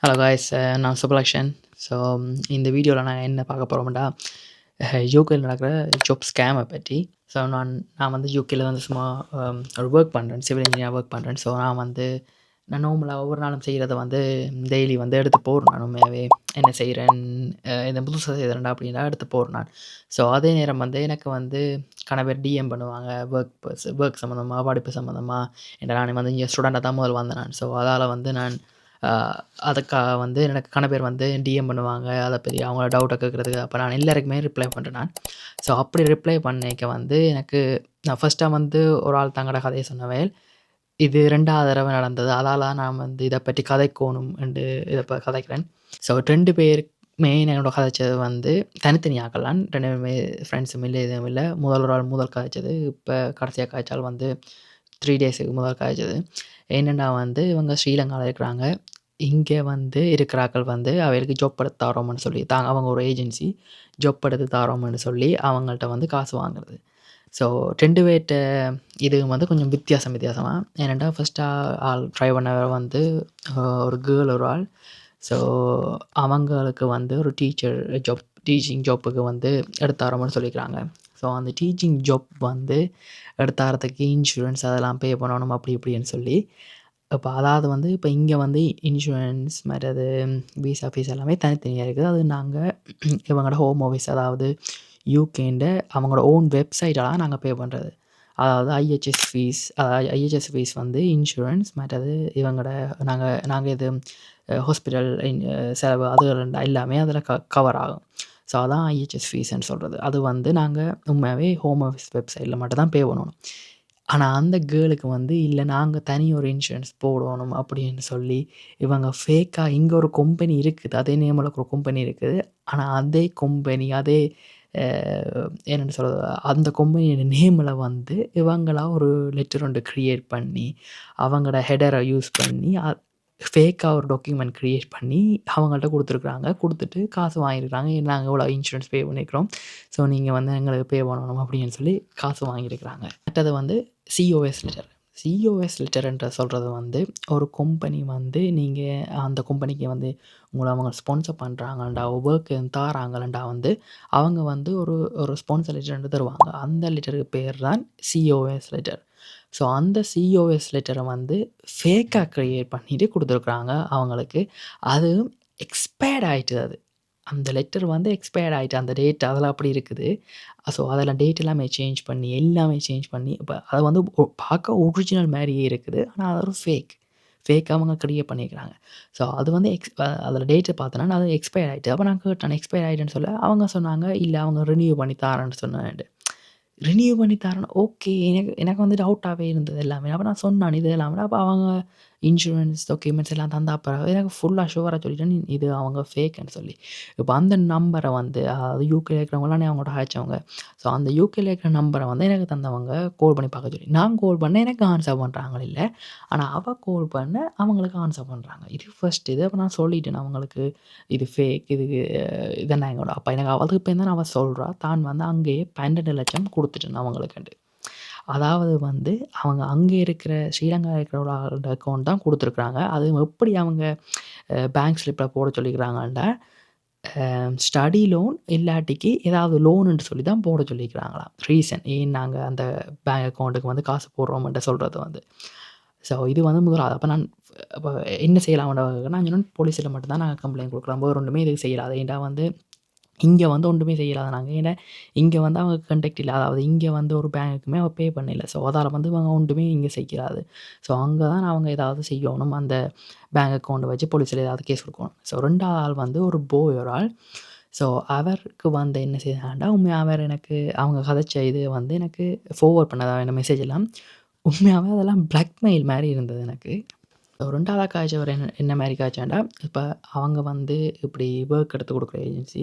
Hello guys, நான் சுபலக்ஷன். So இந்த வீடியோவில் நான் என்ன பார்க்க போகிறோம்டா, யூகேல நடக்கிற ஜாப் ஸ்கேமை பற்றி. ஸோ நான் வந்து யூகேல வந்து சும்மா ஒரு ஒர்க் பண்ணுறேன், சிவில் இன்ஜினியர் ஒர்க் பண்ணுறேன். ஸோ நான் நார்மலாக ஒவ்வொரு நாளும் செய்கிறத வந்து டெய்லி வந்து எடுத்து போடுறேன். நான் உண்மையாகவே என்ன செய்கிறேன், இந்த புதுசாக செய்கிறேன்டா அப்படின்னா எடுத்து போடுறேன் நான். ஸோ அதே நேரம் வந்து எனக்கு வந்து பேர் டிஎம் பண்ணுவாங்க, ஒர்க் சம்மந்தமாக, படிப்பு சம்மந்தமாக. ஏன்னா நான் வந்து இங்கே ஸ்டூடெண்ட்டாக தான் முதல் வந்தேன் நான். ஸோ அதால் வந்து நான் அதுக்காக வந்து எனக்கு பேர் வந்து டிஎம் பண்ணுவாங்க, அதை பற்றி அவங்கள டவுட்டை கேட்குறதுக்கு. அப்போ நான் எல்லாருக்குமே ரிப்ளை பண்ணுறேன் நான். ஸோ அப்படி ரிப்ளை பண்ணிக்க வந்து நான் ஃபஸ்ட்டாக வந்து ஒரு ஆள் தங்களோட கதையை சொன்னவேல், இது 2வது தடவை நடந்தது. அதால நான் வந்து இதை பற்றி கதைக்கோணும் என்று இதை கதைக்கிறேன். ஸோ 2 பேருக்குமே என்னோட கதைச்சது வந்து தனித்தனி ஆக்கலாம். 2 பேருமே ஃப்ரெண்ட்ஸும் இல்லை, எதுவும் இல்லை. ஒரு ஆள் முதல் கதைச்சது, இப்போ கடைசியாக காய்ச்சால் வந்து 3 டேஸுக்கு முதல் காய்ச்சது. என்னென்னா வந்து இவங்க ஸ்ரீலங்காவில் இருக்கிறாங்க. இங்கே வந்து இருக்கிறாக்கள் வந்து அவைகளுக்கு ஜாப் எடுத்து தரோம்னு சொல்லி அவங்க ஒரு ஏஜென்சி ஜாப் எடுத்து தரோம்னு சொல்லி அவங்கள்ட்ட வந்து காசு வாங்குறது. ஸோ 2 பேர்ட்ட இது வந்து கொஞ்சம் வித்தியாசமாக. ஏனென்றால் ஃபஸ்ட்டாக ஆள் ட்ரை பண்ணவர் வந்து ஒரு கேர்ள் ஒரு ஆள். ஸோ அவங்களுக்கு வந்து ஒரு டீச்சிங் ஜாப்புக்கு வந்து எடுத்து தரோம்னு சொல்லிக்கிறாங்க. ஸோ அந்த டீச்சிங் ஜாப் வந்து எடுத்தாரத்துக்கு இன்சூரன்ஸ் அதெல்லாம் பே பண்ணணும் அப்படி இப்படின்னு சொல்லி. இப்போ அதாவது வந்து இப்போ இங்கே வந்து இன்சூரன்ஸ் மற்றது விசா ஃபீஸ் எல்லாமே தனித்தனியாக இருக்குது. அது நாங்கள் இவங்களோட ஹோம் ஆஃபீஸ், அதாவது யூகேண்ட அவங்களோட ஓன் வெப்சைட்டெல்லாம் நாங்கள் பே பண்ணுறது. அதாவது ஐஹெச்எஸ் ஃபீஸ் வந்து இன்சூரன்ஸ் மற்றது இவங்களோட நாங்கள் இது ஹாஸ்பிட்டல் செலவு அதுகள் எல்லாமே அதில் கவர் ஆகும். ஸோ அதான் ஐஹெச்எஸ் ஃபீஸ்ன்னு சொல்கிறது. அது வந்து நாங்கள் உண்மையாகவே ஹோம் ஆஃபீஸ் வெப்சைட்டில் மட்டும் தான் பே பண்ணணும். ஆனால் அந்த கேர்ளுக்கு வந்து இல்லை, நாங்கள் தனி ஒரு இன்சூரன்ஸ் போடணும் அப்படின்னு சொல்லி இவங்க ஃபேக்காக இங்கே ஒரு கம்பெனி இருக்குது, அதே நேமில் ஒரு கம்பெனி இருக்குது. ஆனால் அதே கம்பெனி என்னென்னு சொல்கிறது, அந்த கம்பெனியோட நேமில் வந்து இவங்களா ஒரு லெட்டர் ஒன்று க்ரியேட் பண்ணி அவங்களோட ஹெடரை யூஸ் பண்ணி ஃபேக்காக ஒரு டாக்குமெண்ட் க்ரியேட் பண்ணி அவங்கள்ட்ட கொடுத்துருக்குறாங்க. கொடுத்துட்டு காசு வாங்கியிருக்கிறாங்க. நாங்கள் இவ்வளோ இன்சூரன்ஸ் பே பண்ணியிருக்கிறோம், ஸோ நீங்கள் வந்து எங்களுக்கு பே பண்ணணும் அப்படின்னு சொல்லி காசு வாங்கியிருக்கிறாங்க. மற்றது வந்து சிஓஎஸ் லெட்டர். சிஓஎஸ் லெட்டர்ன்ற சொல்கிறது வந்து ஒரு கம்பெனி வந்து நீங்கள் அந்த கம்பெனிக்கு வந்து உங்களை அவங்க ஸ்பான்சர் பண்ணுறாங்கண்டா, ஒர்க் தாராங்கண்டா வந்து அவங்க வந்து ஒரு ஸ்பான்சர் லெட்டர் தருவாங்க. அந்த லெட்டருக்கு பேர் தான் சிஓஎஸ் லெட்டர். ஸோ அந்த சிஓஎஸ் லெட்டரை வந்து ஃபேக்காக க்ரியேட் பண்ணிவிட்டு கொடுத்துருக்குறாங்க அவங்களுக்கு. அதுவும் எக்ஸ்பயர்ட் ஆகிட்டு. அந்த லெட்டர் வந்து எக்ஸ்பயர்ட் ஆகிட்டு, அந்த டேட் அதெல்லாம் அப்படி இருக்குது. ஸோ அதெல்லாம் டேட் எல்லாமே சேஞ்ச் பண்ணி இப்போ அதை வந்து பார்க்க ஒரிஜினல் மாதிரியே இருக்குது. ஆனால் அது ஒரு ஃபேக் அவங்க க்ரியேட் பண்ணியிருக்கிறாங்க. ஸோ அது வந்து அதில் டேட்டை பார்த்தோன்னா அது எக்ஸ்பயர் ஆகிட்டு. அப்போ நான் கேட்டேன், எக்ஸ்பயர் ஆகிட்டுன்னு சொல்ல அவங்க சொன்னாங்க, இல்லை அவங்க ரினியூ பண்ணி தாரேன்னு சொன்னேன். ரினியூ பண்ணி தரணும். ஓகே. எனக்கு வந்து டவுட்டாகவே இருந்தது எல்லாமே. அப்போ நான் சொன்னேன் இது எல்லாமே. அப்போ அவங்க இன்சூரன்ஸ் டாக்குமெண்ட்ஸ் எல்லாம் தந்தா பிறகு எனக்கு ஃபுல்லாக ஷுவராக சொல்லிட்டேன், இது அவங்க ஃபேக்குன்னு சொல்லி. இப்போ அந்த நம்பரை வந்து அதாவது யூகேல இருக்கிறவங்களாம் அவங்களோட அழைச்சவங்க. ஸோ அந்த யூகேல இருக்கிற நம்பரை வந்து எனக்கு தந்தவங்க கால் பண்ணி பார்க்க சொல்லி. நான் கால் பண்ணேன், எனக்கு ஆன்சர் பண்ணுறாங்க இல்லை. ஆனால் அவள் கால் பண்ண அவங்களுக்கு ஆன்சர் பண்ணுறாங்க. இது ஃபர்ஸ்ட் இது. அப்போ நான் சொல்லிட்டேன் அவங்களுக்கு, இது ஃபேக், இதெல்லாம் எங்களோட அப்போ எனக்கு அவளுக்கு இப்போ தான் அவள் சொல்கிறா தான் வந்து அங்கேயே 12,00,000 கொடுத்துட்டேன் அவங்களுக்குண்டு. அதாவது வந்து அவங்க அங்கே இருக்கிற ஸ்ரீலங்காவில் இருக்கிறவங்களோட அக்கௌண்ட் தான் கொடுத்துருக்குறாங்க. அது எப்படி அவங்க பேங்க் ஸ்லிப்பில் போட சொல்லிக்கிறாங்கண்டா, ஸ்டடி லோன் இல்லாட்டிக்கு ஏதாவது லோனுன்னு சொல்லி தான் போட சொல்லிக்கிறாங்களாம். ரீசன் ஏன் நாங்கள் அந்த பேங்க் அக்கௌண்ட்டுக்கு வந்து காசு போடுறோம்ன்ட்டு சொல்கிறது வந்து. ஸோ இது வந்து முதலாவது. அப்போ என்ன செய்யலாம்டா, நான் சொன்னேன் போலீஸில் மட்டும் தான் நாங்கள் கம்ப்ளைண்ட் கொடுக்குறோம், வேறு ஒன்றுமே இதுக்கு செய்யலாது. ஏன்டா வந்து இங்கே வந்து ஒன்றுமே செய்யலாது நாங்கள். ஏன்னா இங்கே வந்து அவங்க கான்டாக்ட் இல்லை, அதாவது இங்கே வந்து ஒரு பேங்க்குமே அவள் பே பண்ணல. ஸோ அதால் வந்து இவங்க ஒன்றுமே இங்கே செய்யலாது. ஸோ அங்கே தான் அவங்க ஏதாவது செய்யணும், அந்த பேங்க் அக்கௌண்ட்டை வச்சு போலீஸில் ஏதாவது கேஸ் கொடுக்கணும். ஸோ 2வது ஆள் வந்து ஒரு ஒரு ஆள். ஸோ அவருக்கு வந்து என்ன செய்தாண்டா, உண்மையாக அவர் எனக்கு அவங்க கதைச்ச இது வந்து எனக்கு ஃபார்வர்ட் பண்ணதா இந்த மெசேஜ் எல்லாம் உண்மையாகவே அதெல்லாம் பிளாக்மெயில் மாதிரி இருந்தது எனக்கு. 2வது காய்ச்சவர் என்ன மாதிரி காய்ச்சாண்டா, இப்போ அவங்க வந்து இப்படி ஒர்க் எடுத்து கொடுக்குற ஏஜென்சி.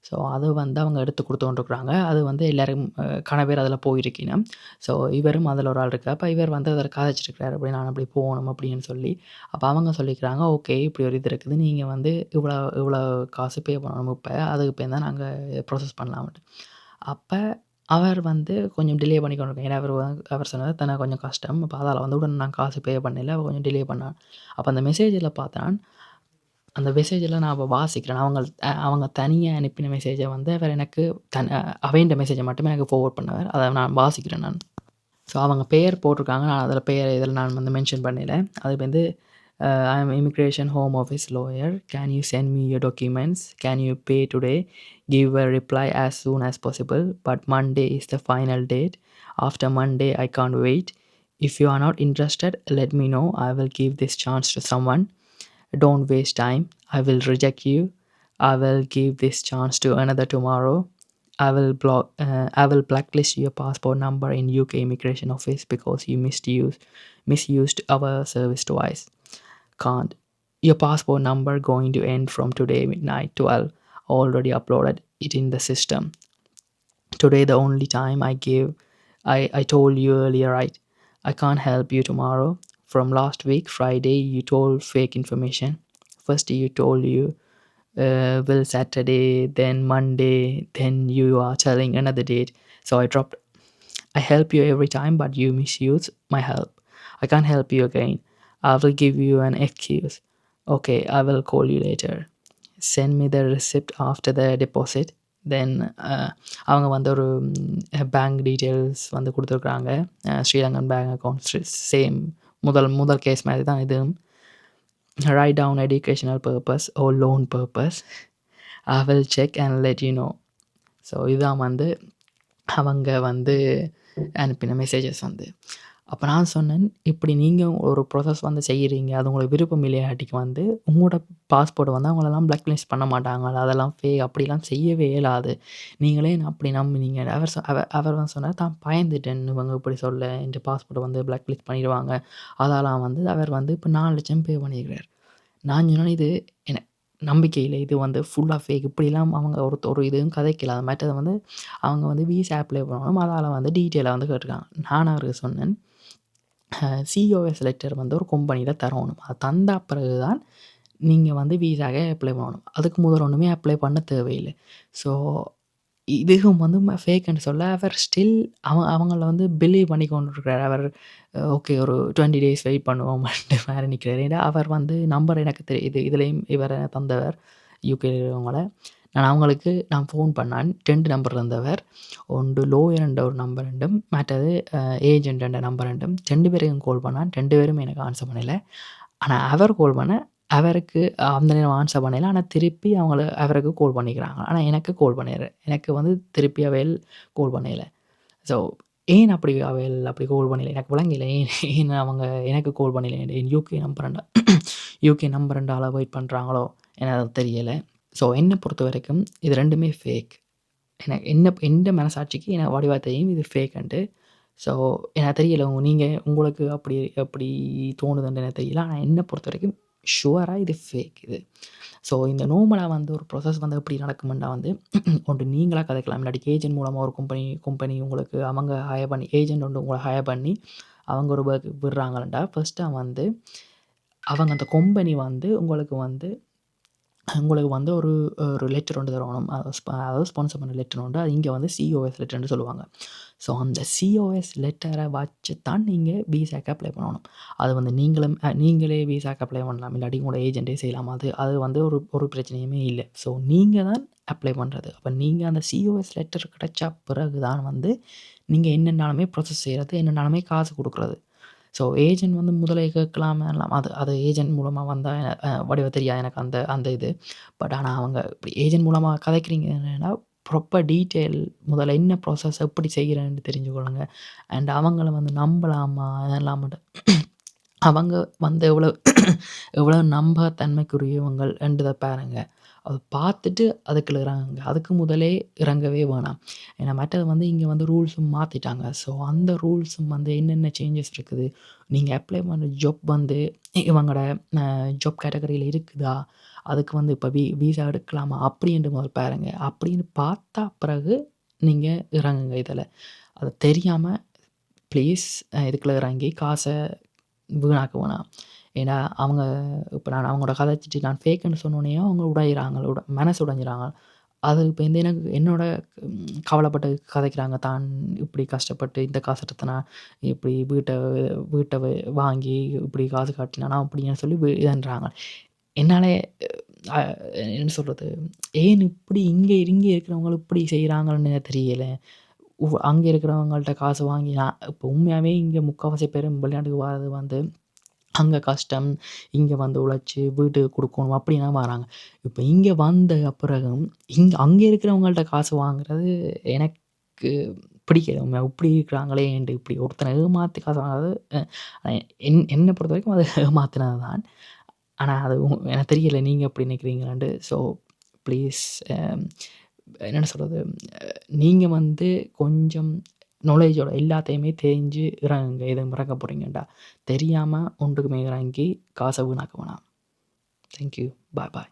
ஸோ அதை வந்து அவங்க எடுத்து கொடுத்துருக்குறாங்க. அது வந்து எல்லோரும் பேர் அதில் போயிருக்கீங்கன்னா. ஸோ இவரும் அதில் ஒரு ஆள் இருக்கா. அப்போ இவர் வந்து அதில் காய்ச்சிருக்கிறார், அப்படி நான் அப்படி போகணும் அப்படின்னு சொல்லி. அப்போ அவங்க சொல்லிக்கிறாங்க, ஓகே இப்படி ஒரு இது இருக்குது, நீங்கள் வந்து இவ்வளோ இவ்வளோ காசு பே பண்ணணும், இப்போ அதுக்கு பே தான் நாங்கள் ப்ராசஸ் பண்ணலாம்ட்டு. அப்போ அவர் வந்து கொஞ்சம் டிலே பண்ணி கொண்டு ஏன்னா அவர் சொன்னது தானே கொஞ்சம் கஷ்டம். அப்போ அதால் வந்து உடனே நான் காசு பே பண்ணல, கொஞ்சம் டிலே பண்ணான். அப்போ அந்த மெசேஜில் பார்த்தேன், அந்த மெசேஜெல்லாம் நான் அப்ப வாசிக்கிறேன். அவங்க தனியா அனுப்பின மெசேஜ வந்து அவர் எனக்கு அவைண்ட மெசேஜ மட்டுமே எனக்கு ஃபார்வர்ட் பண்ணார். அத நான் வாசிக்கிறேன் நான். ஸோ அவங்க பெயர் போட்டிருக்காங்க. நான் அதில பெயர் இதில நான் வந்து மென்ஷன் பண்ணல. அது வந்து "I am immigration home office lawyer. Can you send me your documents? Can you pay today? Give a reply as soon as possible. But Monday is the final date. After Monday, I can't wait. If you are not interested, let me know. I will give this chance to someone. Don't waste time. I will reject you. I will give this chance to another tomorrow. I will blacklist your passport number in UK immigration office because you misused our service twice. Can't. Your passport number going to end from today midnight 12. Already uploaded it in the system. Today the only time I told you earlier, right? I can't help you tomorrow. From last week Friday you told fake information. First you told you will Saturday, then Monday, then you are telling another date. So I help you every time, but you misuse my help. I can't help you again. I will give you an excuse. Okay, I will call you later. Send me the receipt after the deposit. Then அவங்க வந்து ஒரு bank details வந்து கொடுத்துருக்குறாங்க. Sri Lankan bank account same முதல் case மாதிரி தான் இதுவும். Write down educational purpose or loan purpose. I will check and let you know. So இதுதான் வந்து அவங்க வந்து அனுப்பின மெசேஜஸ் வந்து. அப்போ நான் சொன்னேன், இப்படி நீங்கள் ஒரு ப்ராசஸ் வந்து செய்கிறீங்க, அது உங்களுக்கு விருப்பம் இல்லையாட்டிக்கு வந்து உங்களோட பாஸ்போர்ட் வந்து அவங்களெல்லாம் பிளாக்லிஸ்ட் பண்ண மாட்டாங்க. அதெல்லாம் அப்படிலாம் செய்யவே இயலாது. நீங்களே அப்படி நம்பினீங்க. அவர் வந்து சொன்னார், தான் பயந்துட்டேன் இவங்க இப்படி சொல்ல, இந்த பாஸ்போர்ட்டை வந்து பிளாக்லிஸ்ட் பண்ணிடுவாங்க. அதெல்லாம் வந்து அவர் வந்து இப்போ 4 லட்சம் பே பண்ணியிருக்கிறார். நான் சொன்னேன், இது எனக்கு நம்பிக்கை இல்லை. இது வந்து ஃபுல்லாக ஃபேக். இப்படிலாம் அவங்க ஒரு இதுவும் கதைக்கல. அது மற்றது வந்து அவங்க வந்து விசா அப்ளை பண்ணணும். அதால் வந்து டீட்டெயிலாக வந்து கேட்டிருக்காங்க. நான் அவருக்கு சொன்னேன், சிஓஎஸ் லெட்டர் வந்து ஒரு கம்பெனியில் தரணும். அது தந்த பிறகு தான் நீங்கள் வந்து விசாவே அப்ளை பண்ணணும். அதுக்கு முதல் ஒன்றுமே அப்ளை பண்ண தேவையில்லை. ஸோ இதுவும் வந்து ஃபேக்குன்னு சொல்ல அவர் ஸ்டில் அவங்கள வந்து பிலீவ் பண்ணி கொண்டு இருக்கிறார். அவர் ஓகே ஒரு 20 டேஸ் வெயிட் பண்ணுவோம்ன்ட்டு வேறு நிற்கிறார். ஏன்னா அவர் வந்து நம்பர் எனக்கு தெரியுது. இதுலேயும் இவரை தந்தவர் யூகே அவங்கள. நான் ஃபோன் பண்ணான். 2 நம்பர் தந்தவர். ஒன்று லோயர் என்ற ஒரு நம்பர் ரெண்டும், மற்றது ஏஜென்ட் என்ற நம்பர் ரெண்டும். 2 பேருக்கும் கால் பண்ணான். 2 பேரும் எனக்கு ஆன்சர் பண்ணலை. ஆனால் அவர் கால் பண்ண அவருக்கு அந்த நேரம் ஆன்சர் பண்ணல. ஆனால் திருப்பி அவருக்கு கால் பண்ணிக்கிறாங்க. ஆனால் எனக்கு கால் பண்ணிடுறேன். எனக்கு வந்து திருப்பி அவையில் கால் பண்ணல. ஸோ ஏன் அப்படி அவையில் அப்படி கால் பண்ணல எனக்கு விளங்கல. ஏன் அவங்க எனக்கு கால் பண்ணல. என் யூகே நம்பர் வெயிட் பண்ணுறாங்களோ எனக்கு தெரியலை. ஸோ என்னை பொறுத்த வரைக்கும் இது ரெண்டுமே ஃபேக். எந்த மனசாட்சிக்கு எனக்கு வடிவாக தெரியும் இது ஃபேக்குன்ட்டு. ஸோ எனக்கு தெரியலை உங்களுக்கு அப்படி தோணுதுன்னு எனக்கு தெரியல. ஆனால் என்னை பொறுத்த வரைக்கும் ஷுவராக இது ஃபேக் இது. ஸோ இந்த நார்மலாக வந்து ஒரு ப்ராசஸ் வந்து எப்படி நடக்கும்னா வந்து ஒன்று நீங்களாக கதைக்கலாம். இல்லாட்டி ஏஜென்ட் மூலமாக ஒரு கம்பெனி உங்களுக்கு அவங்க ஹையர் பண்ணி ஏஜென்ட் ஒன்று உங்களை ஹையர் பண்ணி அவங்க ஒரு ஒர்க் விடுறாங்களா ஃபஸ்ட்டாக வந்து அவங்க அந்த கம்பெனி வந்து உங்களுக்கு வந்து ஒரு லெட்டர் ஒன்று தரணும். அதாவது ஸ்பான்சர் பண்ண லெட்டர் உண்டு. அது இங்கே வந்து சிஓஎஸ் லெட்டர்னு சொல்லுவாங்க. ஸோ அந்த சிஓஎஸ் லெட்டரை வச்சு தான் நீங்கள் விசாக்கு அப்ளை பண்ணணும். அது வந்து நீங்களே விசாக்கு அப்ளை பண்ணலாம். இல்லாட்டி உங்களோட ஏஜென்ட்டே செய்யலாம். அது வந்து ஒரு பிரச்சனையுமே இல்லை. ஸோ நீங்கள் தான் அப்ளை பண்ணுறது. அப்போ நீங்கள் அந்த சிஓஎஸ் லெட்டர் கிடைச்சா பிறகு தான் வந்து நீங்கள் என்னென்னாலுமே ப்ராசஸ் செய்கிறது, என்னென்னாலுமே காசு கொடுக்குறது. ஸோ ஏஜென்ட் வந்து முதலே கேட்கலாம். அது ஏஜென்ட் மூலமாக வந்தால் வடிவ தெரியாது எனக்கு அந்த இது. பட் ஆனால் அவங்க இப்படி ஏஜென்ட் மூலமாக கதைக்கிறீங்கன்னா ப்ராப்பர் டீட்டெயில் முதல்ல என்ன ப்ராசஸ் எப்படி செய்கிறேன்னு தெரிஞ்சுக்கொள்ளுங்க. அண்ட் அவங்கள வந்து நம்பலாமா அதெல்லாம் மட்டும் அவங்க வந்து எவ்வளோ நம்பகத்தன்மைக்குரியவங்கள் என்றதை பாருங்கள். அதை பார்த்துட்டு அதுக்குள்ள இறங்குங்க. அதுக்கு முதலே இறங்கவே வேணாம். ஏன்னா மற்றது வந்து இங்கே வந்து ரூல்ஸும் மாற்றிட்டாங்க. ஸோ அந்த ரூல்ஸும் வந்து என்னென்ன சேஞ்சஸ் இருக்குது, நீங்கள் அப்ளை பண்ணுற ஜாப் வந்து இவங்களோட ஜாப் கேட்டகரியில் இருக்குதா, அதுக்கு வந்து இப்போ விசா எடுக்கலாமா அப்படின்ட்டு முதல் பாருங்க. அப்படின்னு பார்த்தா பிறகு நீங்கள் இறங்குங்க இதில். அது தெரியாமல் ப்ளீஸ் இதுக்குள்ளே இறங்கி காசை வீணாக்க வேணாம். ஏன்னா அவங்க இப்போ நான் அவங்களோட கதைச்சிட்டு நான் ஃபேக்குன்னு சொன்னோன்னே அவங்க உடையிறாங்க, மனசு உடைஞ்சிறாங்க. அது இப்போ என்னோட கவலைப்பட்டு கதைக்கிறாங்க. தான் இப்படி கஷ்டப்பட்டு இந்த காசை நான் இப்படி வீட்டை வாங்கி இப்படி காசு காட்டினானா அப்படின்னு சொல்லி இதுன்றாங்க. என்னால் அ என்ன சொல்றது? ஏன் இப்படி இங்கே இங்கே இருக்கிறவங்க இப்படி செய்றாங்கன்னு தெரியல. அங்க இருக்கிறவங்கள்ட்ட காசு வாங்கி இப்போ உண்மையாவே இங்க முக்காவாசி பேர் வெளிநாட்டுக்கு வர்றது வந்து அங்க கஷ்டம், இங்க வந்து உழைச்சு வீட்டுக்கு குடுக்கணும் அப்படின்னு தான் வராங்க. இப்ப இங்க வந்த பிறகும், அங்க இருக்கிறவங்கள்ட்ட காசு வாங்குறது எனக்கு பிடிக்கல. உண்மையா இப்படி இருக்கிறாங்களேன்ட்டு இப்படி ஒருத்தன ஏமாத்தி காசு வாங்குறது என்ன பொறுத்தவரைக்கும் அது ஏமாத்துனது தான். ஆனா அது எனக்கு தெரியல நீங்க எப்படி நினைக்கிறீங்களான்ட்டு. ஸோ ப்ளீஸ் அ என்னன்னு சொல்றது? நீங்க வந்து கொஞ்சம் நாலேட்ஜோட எல்லாத்தையுமே தெரிஞ்சு இறங்குங்க. எதுவும் இறங்க போறீங்கன்டா. தெரியாம ஒன்றுக்குமே இறங்கி காச வீணாக்க வேணாம். Thank you. Bye bye.